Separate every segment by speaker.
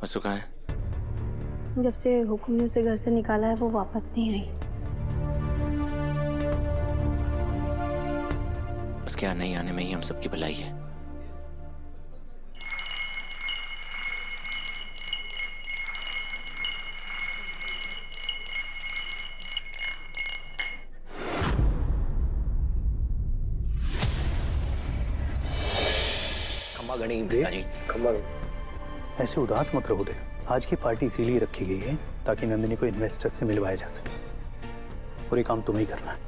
Speaker 1: वसु कहाँ है?
Speaker 2: जब से हुक्म ने उसे घर से निकाला है वो वापस नहीं आई।
Speaker 1: उसके यहाँ नहीं आने में ही हम सबकी भलाई है।
Speaker 3: ऐसे उदास मत रहो। आज की पार्टी इसीलिए रखी गई है ताकि नंदिनी को इन्वेस्टर्स से मिलवाया जा सके। पूरे काम तुम्हें ही करना है।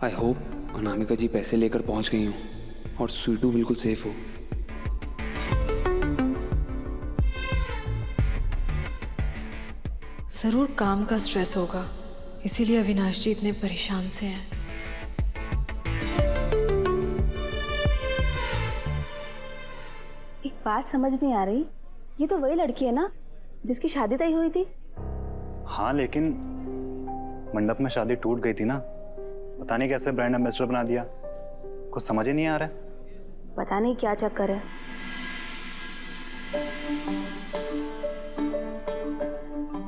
Speaker 4: आई होप अनामिका जी पैसे लेकर पहुंच गई हूँ और स्वीटू बिल्कुल सेफ हो।
Speaker 5: जरूर काम का स्ट्रेस होगा, इसीलिए अविनाश जी इतने परेशान से हैं।
Speaker 2: एक बात समझ नहीं आ रही, ये तो वही लड़की है ना जिसकी शादी तय हुई थी?
Speaker 3: हाँ, लेकिन मंडप में शादी टूट गई थी ना। पता नहीं कैसे ब्रांड एम्बेसडर बना दिया, कुछ समझ ही नहीं आ रहा है।
Speaker 2: पता नहीं क्या चक्कर है।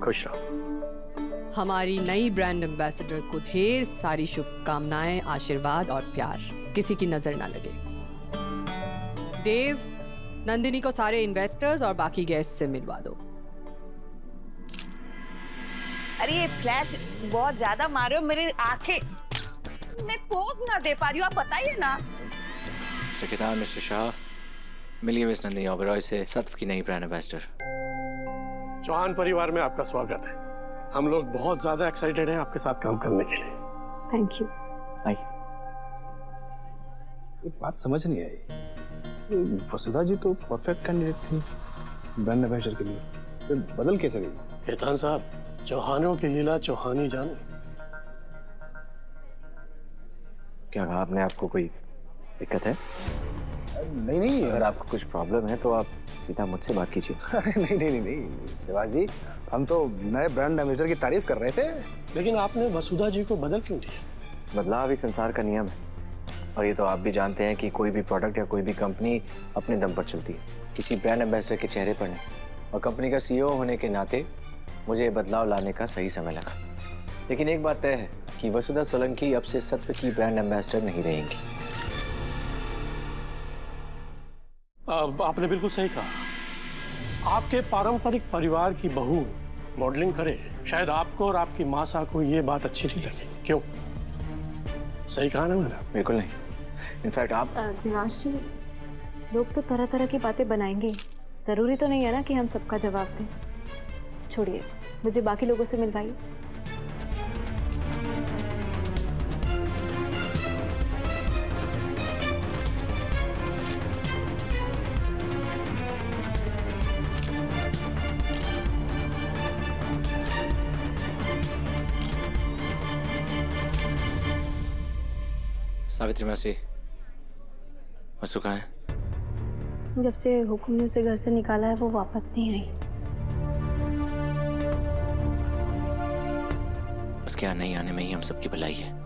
Speaker 3: खुश रहो।
Speaker 6: हमारी नई ब्रांड एम्बेसडर को ढेर सारी शुभकामनाएं, आशीर्वाद और प्यार। किसी की नजर ना लगे। देव, नंदिनी को सारे इन्वेस्टर्स और बाकी गेस्ट से मिलवा दो।
Speaker 7: अरे ये फ्लैश बहुत ज्यादा मारे हो मेरी आंखें, मैं पोज ना दे पा रही हूँ, आप बताइए ना।
Speaker 1: मिस्टर केदार, मिस्टर शाह, मिलिए मिस नंदिनी ओबेरॉय से, सत्व की नई ब्रांड एम्बेसडर।
Speaker 8: चौहान परिवार में आपका स्वागत है। हम लोग बहुत ज्यादा एक्साइटेड हैं आपके साथ काम करने के लिए।
Speaker 2: Thank you.
Speaker 3: एक बात समझ नहीं आई, वसुधा जी तो परफेक्ट कैंडिडेट थी ब्रांड एम्बेसडर के लिए, फिर बदल कैसे गई?
Speaker 8: केतान साहब, चौहानों की लीला चौहानी जाने।
Speaker 1: क्या कहा आपने? आपको कोई दिक्कत है?
Speaker 3: नहीं,
Speaker 1: अगर आपको कुछ प्रॉब्लम है तो आप सीधा मुझसे बात कीजिए।
Speaker 3: नहीं देवास जी, हम तो नए ब्रांड एम्बेसडर की तारीफ कर रहे थे।
Speaker 8: लेकिन आपने वसुधा जी को बदल क्यों दिया?
Speaker 1: बदलाव ही संसार का नियम है, और ये तो आप भी जानते हैं कि कोई भी प्रोडक्ट या कोई भी कंपनी अपने दम पर चलती है, किसी ब्रांड एम्बेसडर के चेहरे पर नहीं। और कंपनी का सीईओ होने के नाते मुझे ये बदलाव लाने का सही समय लगा। लेकिन एक बात तय है कि वसुधा सोलंकी अब से सत्व की ब्रांड एम्बेसडर नहीं रहेंगी।
Speaker 8: आपने बिल्कुल सही कहा। आपके पारंपरिक परिवार की बहू मॉडलिंग करे, शायद आपको और आपकी माँ सा को ये बात अच्छी नहीं लगी। क्यों? सही कहा ना मैंने?
Speaker 1: बिल्कुल नहीं। इनफैक्ट आप
Speaker 2: अविनाश जी, लोग तो तरह तरह की बातें बनाएंगे, जरूरी तो नहीं है ना कि हम सबका जवाब दें। छोड़िए, मुझे बाकी लोगों से मिलवाइए।
Speaker 1: सावित्री मौसी, वसु कहाँ है?
Speaker 2: जब से हुक्म ने उसे घर से निकाला है वो वापस नहीं आई।
Speaker 1: उसके यहाँ नहीं आने में ही हम सबकी भलाई है।